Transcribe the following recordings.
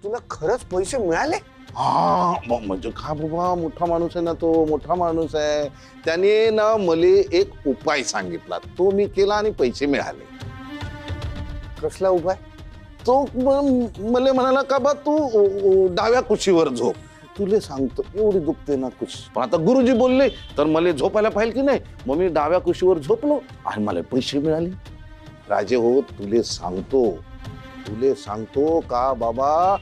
तुला खरंच पैसे मिळाले? हा म्हणजे का बाबा, मोठा माणूस आहे ना, तो मोठा माणूस आहे. त्याने ना मला एक उपाय सांगितला, तो मी केला आणि पैसे मिळाले. कसला उपाय? तो मला म्हणाला का बा तू डाव्या कुशीवर झोप. तुले सांगतो एवढी दुखते ना कुश. पण आता गुरुजी बोलले तर मला झोपायला पाहिजे की नाही. मग मी डाव्या कुशीवर झोपलो आणि मला पैसे मिळाले. राजे हो, तुले सांगतो का बाबा,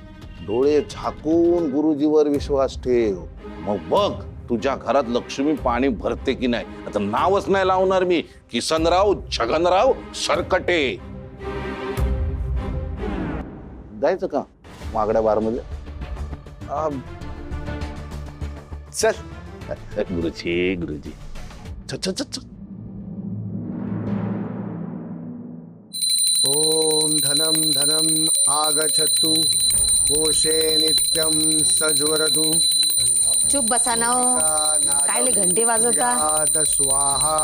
डोळे झाकून गुरुजीवर विश्वास ठेव. मग बघ तुझ्या घरात लक्ष्मी पाणी भरते की नाही. आता नावच नाही लावणार मी, किसनराव छगनराव सरकटे. जायचं का मागड्या बार मध्ये? चल गुरुजी चल. ओम धनम धनम आगच्छतु कोशे नित्यम सज्वरतु. चुप बसा ना हो. काय घंटे वाजवता? स्वाहा.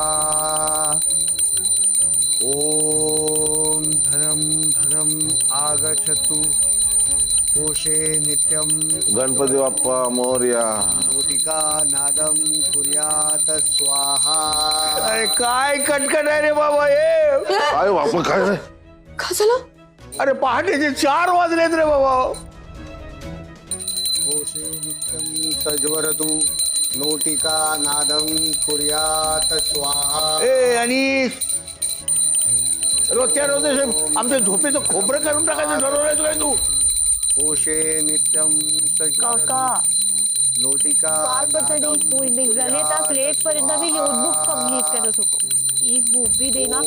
ओम धनम धनम आगच्छतु कोशे नित्यम. गणपती बाप्पा मोरया. नोटिका नादम कुर्यात स्वाहा. अरे काय कटकट आहे रे बाबा हे. काय बाप्पा काय रे? काय झालं? अरे पहाटेचे 4 वाजलेत रे बाबा. कोशे नित्यम सज्वरतु नोटिका नादम कुर्यात स्वाहा. ए आणि रोजच्या रोज आमच्या झोपेचं खोबरं करून टाकायचं ठरवलंय काय तू? कोशे नित्यम सज्वरतु काका नोटिका काल बर्थडे स्कूल में झाले तास लेट पर्यंत मी नोटबुक कंप्लीट करत होतो. एक बुक दे ना.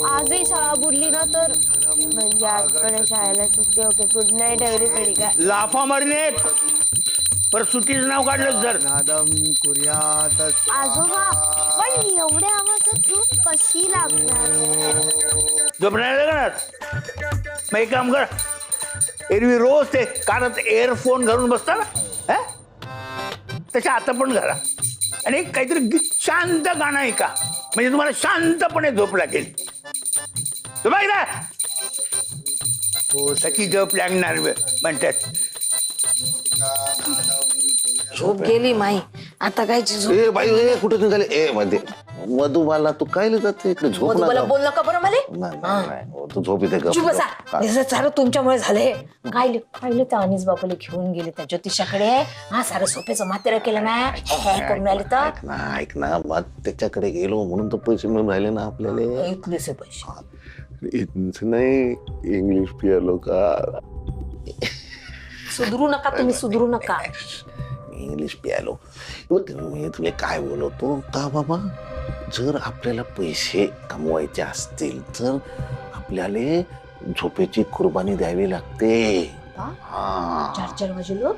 आजही शाळा बुडली ना तर म्हणजे आजकडे शाळेला सुट्टी. Okay, good night everybody. काय लाफा मारणे पर सुट्टीचं नाव काढलं सर. नादम कुर्यात. आजोबा, पण एवढ्या आवाजात झोप कशी लागणार? झोपणार लागणार. मग एक काम कर, एरवी रोज ते कानात एअरफोन घालून बसता ना, तसे आता पण घाला आणि काहीतरी शांत गाणं ऐका, म्हणजे तुम्हाला शांतपणे झोप लागेल. तुम्ही ना त्याची झोप लागणार म्हणतात. झोप गेली माई. आता कायची झोप? ए बाई, ए कुठे निघाले? ए मध्ये मधुबाला, तू काय जाते इकडे? झोप मधुबाला ना. बोल नका बरं मला. नाही, तू झोप इथे चुप बसा. हे सारं तुमच्यामुळे झालंय. काय त्या अनिस बाबाला घेऊन गेले त्या ज्योतिषाकडे. हा सारं सोप्याचं मात्र केलं ना करून आले तर. ऐक ना, मग त्याच्याकडे गेलो म्हणून तर पैसे मिळून राहिले ना आपल्याला. ऐकलेच पैसे. इथं नाही, इंग्लिश पियालो का? सुधरू नका तुम्ही, सुधरू नका. इंग्लिश प्यालो. मी तुला काय बोलवतो का बाबा, जर आपल्याला पैसे कमवायचे असतील तर आपल्याला झोपेची कुर्बानी द्यावी लागते. हा 4 वाजे लोक.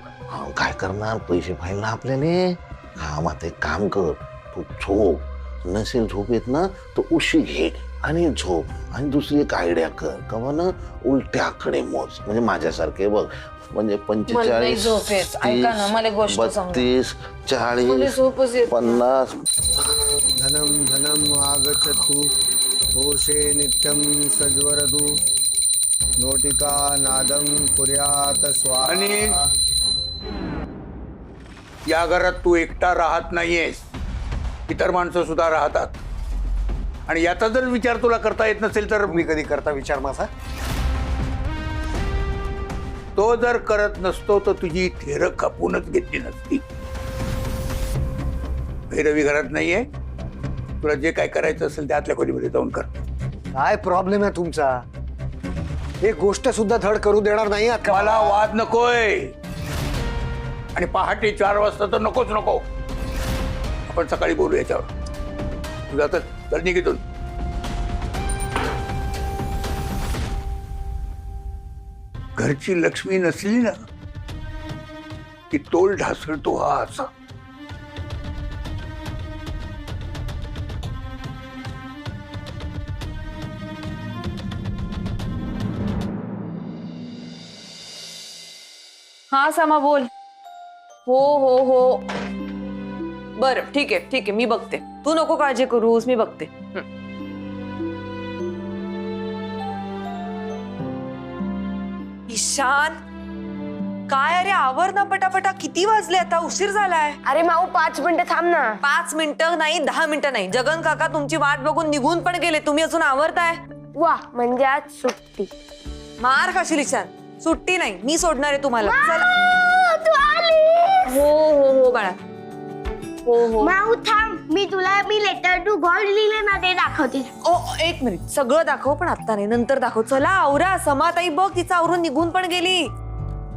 काय करणार, पैसे पाहिजे ना आपल्याला. हा मग एक काम कर, तू झोप. नसेल झोप येत ना तर उशी घे आणि झोप. आणि दुसरी एक आयडिया कर, कवा ना उलट्याकडे मोज, म्हणजे माझ्यासारखे बघ. म्हणजे 45, 32, 40, 50. धनम धनम आगच्छतु कोशे नित्यम सज्वरतु नोटिका नादम कुर्यात स्वाहा. आणि या घरात तू एकटा राहत नाहीयेस, इतर माणसं सुद्धा राहतात. आणि याचा जर विचार तुला करता येत नसेल तर मी कधी करता विचार माझा? तो जर करत नसतो तर तुझी थेर कापूनच घेतली नसती. भैरवी घरात नाहीये, तुला जे काय करायचं असेल ते आतल्या खोलीमध्ये जाऊन कर. काय प्रॉब्लेम आहे तुमचा? एक गोष्ट सुद्धा धड करू देणार नाही आहात का मला वाद नकोय. आणि पहाटे 4 वाजता तर नकोच नको. आपण सकाळी बोलू याच्यावर. तुझा तर निघितून. घरची लक्ष्मी नसली ना की तोल ढासळतो हा असा. हा समा बोल. हो बरं ठीक आहे मी बघते. तू नको काळजी करूस, मी बघते. ईशान काय अरे आवर ना पटापटा, किती वाजले आता, उशीर झालाय. अरे माऊ 5 मिनिटं थांब ना. 5 मिनिटं नाही 10 मिनिटं नाही, जगन काका तुमची वाट बघून निघून पण गेले, तुम्ही अजून आवरताय. वा म्हणजे आज सुट्टी. मार खाशील ईशान, सुट्टी नाही, मी सोडणार आहे तुम्हाला. चला. तू आली. हो हो हो बाळा, हो हो. माऊ थांब, मी लेटर टू गॉड लिहिले ना ते दाखवते. ओ एक मिनिट, सगळं दाखव पण आता नाही, नंतर दाखव. चला आवरा. समाताई बघ, तिचं आवरून निघून पण गेली.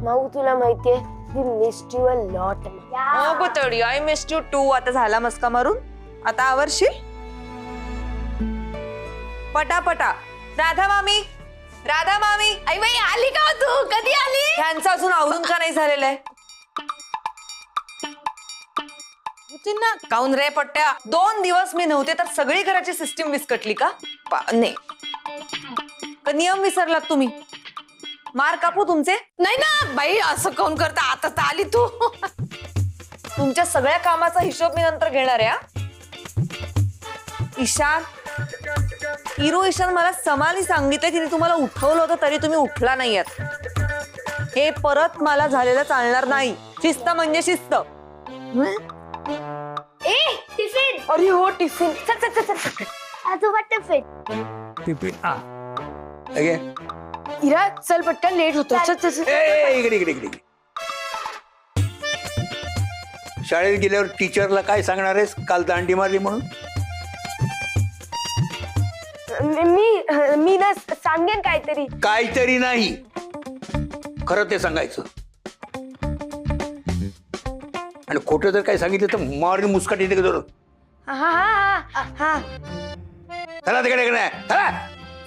माऊ तुला माहितीये we missed you a lot. ओ बुतडी, आय मिस्ड यू टू. आता झाला मस्का मारून, आता आवरशील पटापटा. राधा मामी, राधा मामी. आई बाई आली का तू? कधी आली? ह्यांचं अजून आवरून का नाही झालेलं आहे? होती ना काऊन रे पट्ट्या, 2 दिवस मी नव्हते तर सगळी घराची सिस्टीम विस्कटली का? नाही का नियम विसरलात तुम्ही? मार कापू तुमचे? नाही ना बाई, असं कोण करता, आता तर आली तू. तुमच्या सगळ्या कामाचा हिशोब मी नंतर घेणार आहे. ईशान, ईशान मला समाली सांगितलं तिने तुम्हाला उठवलं होतं तरी तुम्ही उठला नाही आहात. हे परत मला झालेलं चालणार नाही. शिस्त म्हणजे शिस्त. ए टिफिन. अरे हो टिफिन. चल चल चल चल. आजोबा टिफिन. टिफिन हा अगे इरा चल पटकन, लेट होतो. चल चल चल. इकडे इकडे इकडे. शाळेत गेल्यावर टीचरला काय सांगणार आहेस काल दांडी मारली म्हणून? मी ना सांगेन काहीतरी. काहीतरी नाही, खरं ते सांगायचं. आणि खोटं जर काही सांगितलं तर मारून मुस्काट येते का जरूर. हा हा हा हा. चला तिकडे इकडे चला.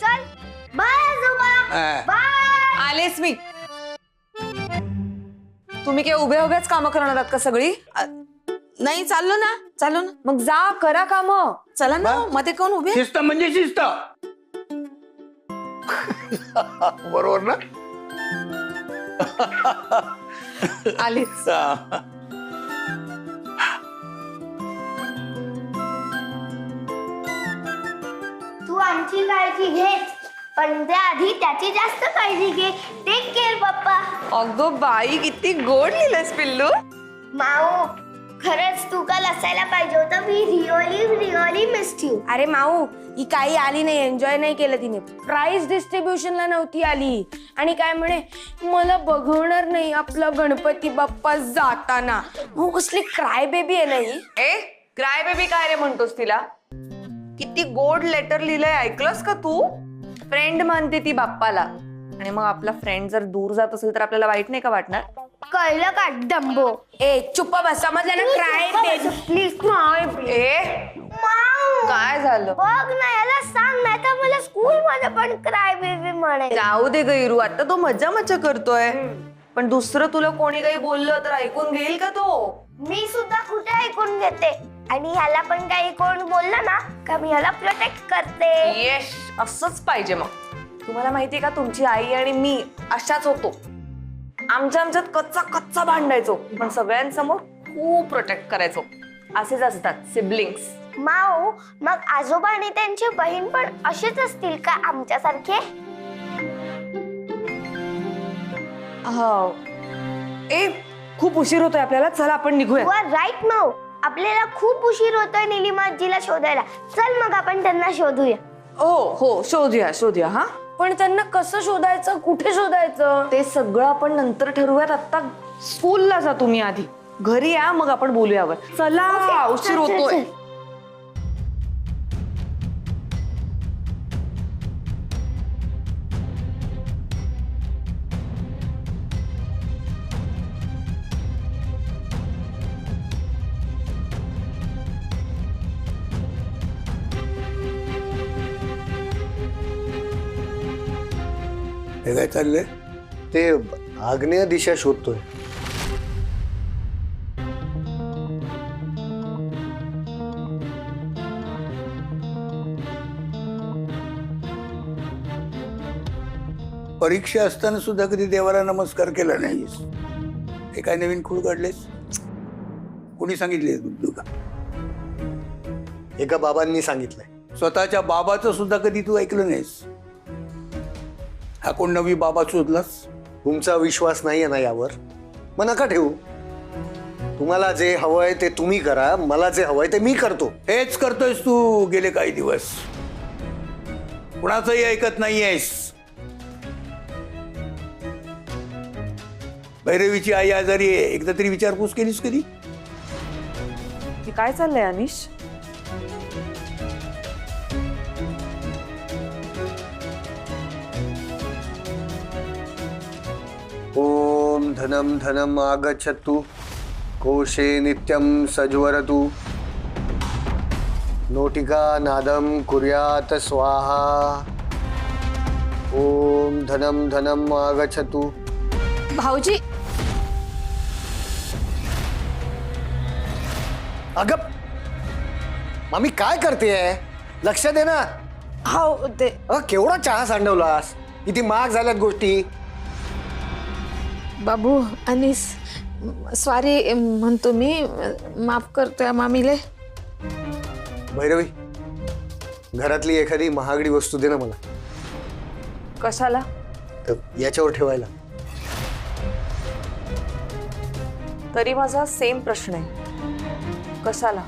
चल बाय आजोबा. बाय. आलेच मी. तुम्ही काय उभ्या उभ्याच कामं करणार आहात का सगळी? नाही चाललो ना, चाललो ना. मग जा करा काम. चला ना, मध्ये कोण उभे? शिस्त म्हणजे शिस्त. बरोबर ना? आलेच. तू आमची काळजी घे, पण त्याआधी त्याची जास्त काळजी घे. टेक केअर पप्पा. अगं बाई, किती गोड लिहिलंस पिल्लू. माऊ खरंच तू काल असायला पाहिजे होतं. मी रिअली मिस्ड यू. अरे माऊ, ही काही आली नाही, एन्जॉय नाही केलं तिने. प्राइज डिस्ट्रीब्युशनला नव्हती आली आणि काय म्हणे मला बघवणार नाही आपला गणपती बाप्पा जाताना. हो कसली क्राय बेबी आहे नाही. ए क्राय बेबी काय रे म्हणतोस तिला? किती गोड लेटर लिहिलंय, ऐकलंस का तू? फ्रेंड मानते ती बाप्पाला, आणि मग आपला फ्रेंड जर दूर जात असेल तर आपल्याला वाईट नाही का वाटणार? कळलं का डंबो? ए चुप्प बस, समजलं ना? Cry baby please. Cry baby. ए माऊ काय झालं? बघ ना, याला सांग नाही तर मला स्कूल मध्ये पण क्राय बेबी म्हणायचं. जाऊ दे गैरू, आता तो मज्जा मज्जा करतोय, पण दुसरं तुला कोणी काही बोललं तर ऐकून घेईल का तो? मी सुद्धा कुठे ऐकून घेते, आणि ह्याला पण काही कोण बोललं ना का मी ह्याला प्रोटेक्ट करते. येस, असंच पाहिजे. मग तुम्हाला माहितीये का, तुमची आई आणि मी अशाच होतो. आमच्यात कच्चा कच्चा भांडायचो, पण सगळ्यांसमोर खूप प्रोटेक्ट करायचो. असेच असतात सिबलिंग्स. माऊ, मग आजोबा आणि त्यांची बहीण पण असेच असतील का आमच्यासारखे? हो. ए खूप उशीर होतोय आपल्याला, चला आपण निघूया. राईट माऊ, आपल्याला खूप उशीर होतोय निलिमाजीला शोधायला. चल मग आपण त्यांना शोधूया. हो हो, शोधूया शोधूया. हा, पण त्यांना कसं शोधायचं, कुठे शोधायचं ते सगळं आपण नंतर ठरवूयात. आता स्कूलला जा तुम्ही, आधी घरी या, मग आपण बोलूयावर. चला, उशीर होतोय. हे काय चाललंय? ते आग्नेय दिशा शोधतोय. परीक्षा असताना सुद्धा कधी देवाला नमस्कार केला नाहीस. हे काय नवीन खूळ काढलेस? कोणी सांगितले तुला? एका बाबांनी सांगितलंय. स्वतःच्या बाबाचं सुद्धा कधी तू ऐकलं नाहीस. हा कोण नवी बाबा शोधलास? तुमचा विश्वास नाहीये ना यावर? मग नका ठेवू. तुम्हाला जे हवंय ते तुम्ही करा, मला जे हवंय ते मी करतो. हेच करतोयस तू गेले काही दिवस. कुणाचंही ऐकत नाहीयेस. भैरवीची आई आजारी आहे, एकदा तरी विचारपूस केलीस कधी? हे काय चाललंय अनिश? ओम धनम धनम आगच्छतु कोशे नित्यं सज्वरतु नोटिका नादम कुर्यात स्वाहा. ओम धनम धनम आगच्छतु. भाऊजी अगं मामी काय करतेय? लक्ष दे ना. हो ते केवढा चहा सांडवलास? किती महाग झाल्यात गोष्टी. बाबू अनिस सॉरी म्हणतो मी, माफ करतोय मामीले. भैरवी, घरातली एखादी महागडी वस्तू दे ना मला. कशाला? याच्यावर ठेवायला. तरी माझा सेम प्रश्न आहे, कशाला?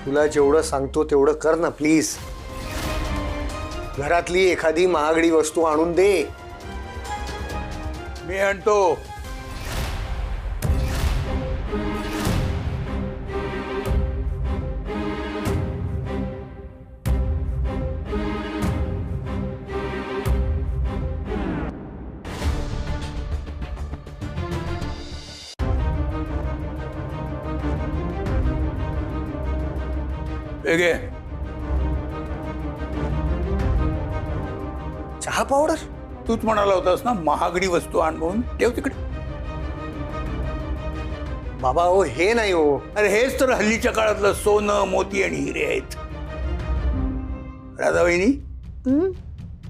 तुला जेवढं सांगतो तेवढं कर ना प्लीज. घरातली एखादी महागडी वस्तू आणून दे. मी आणतो. घे. चहा पावडर? तूच म्हणाला होतास ना महागडी वस्तू आण म्हणून. ठेव तिकडे. बाबा हो हे नाही हो. अरे हेच तर हल्लीच्या काळातलं सोनं मोती आणि हिरे आहेत. राधाबाईनी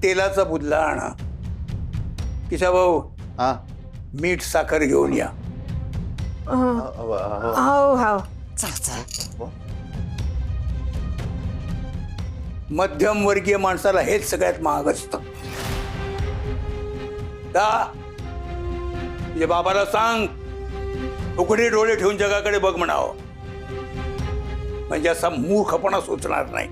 तेलाचा बुदला आणा. किशा भाऊ, हा मीठ साखर घेऊन या. हो हो चल चल. मध्यम वर्गीय माणसाला हेच सगळ्यात महाग असतं. तुझ्या बाबाला सांग, उघडे डोळे ठेवून जगाकडे बघ म्हणावं, म्हणजे असा मूर्खपणा सुचणार नाही.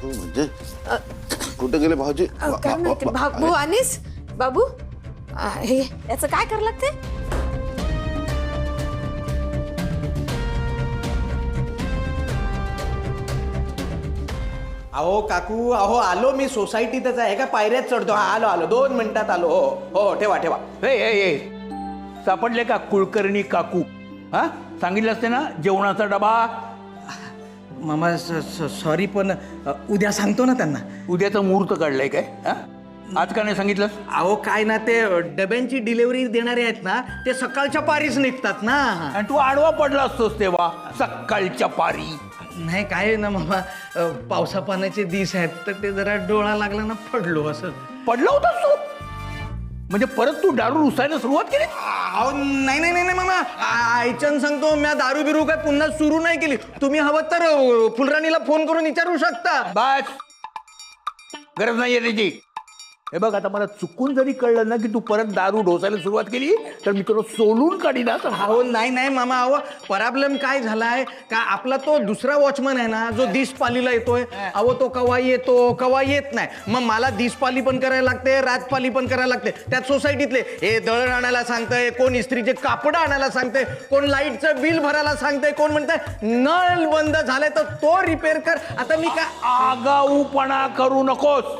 म्हणजे कुठे गेले भाऊजी? काय माहिती बाबू अनिस. बाबू हे याचं काय करावं लागते? अहो काकू, अहो आलो मी, सोसायटीतच आहे का, पायऱ्यात चढतो. हा आलो आलो, 2 मिनिटात आलो. हो हो ठेवा ठेवा. हे सापडले का कुलकर्णी काकू? हा सांगितलं असते ना जेवणाचा डबा. मामा सॉरी, पण उद्या सांगतो ना त्यांना. उद्याचा मुहूर्त काढलाय काय? हा आज का नाही सांगितलं? अहो काय ना, ते डब्यांची डिलिव्हरी देणारे आहेत ना, ते सकाळच्या पारीच निघतात ना. आणि तू आडवा पडला असतोस तेव्हा सकाळच्या पारी. नाही काय आहे ना मामा, पावसा पाण्याचे दिस आहेत, तर ते जरा डोळा लागला ना, पडलो असं. पडला होतास तू? म्हणजे परत तू दारू रुसायला सुरुवात केली? अहो नाही नाही नाही मामा, आयचन सांगतो, मी दारू बिरू काय पुन्हा सुरू नाही केली. तुम्ही हवं तर फुलराणीला फोन करून विचारू शकता. बस, गरज नाहीये त्याची. हे बघ, आता मला चुकून जरी कळलं ना की तू परत दारू ढोसायला सुरुवात केली तर मी तुला सोलून काढीन. अहो नाही नाही मामा, अहो प्रॉब्लेम काय झालाय का, आपला तो दुसरा वॉचमन आहे ना, जो दिसपालीला येतोय, अहो तो कवा येतो कवा येत नाही. मग मला दिसपाली पण करायला लागते, रातपाली पण करायला लागते. त्यात सोसायटीतले हे दळण आणायला सांगतंय, कोण इस्त्रीचे कापड आणायला सांगतंय, कोण लाईटचं बिल भरायला सांगतंय, कोण म्हणतंय नळ बंद झालाय तर तो रिपेअर कर. आता मी काय आगाऊपणा करू नकोस.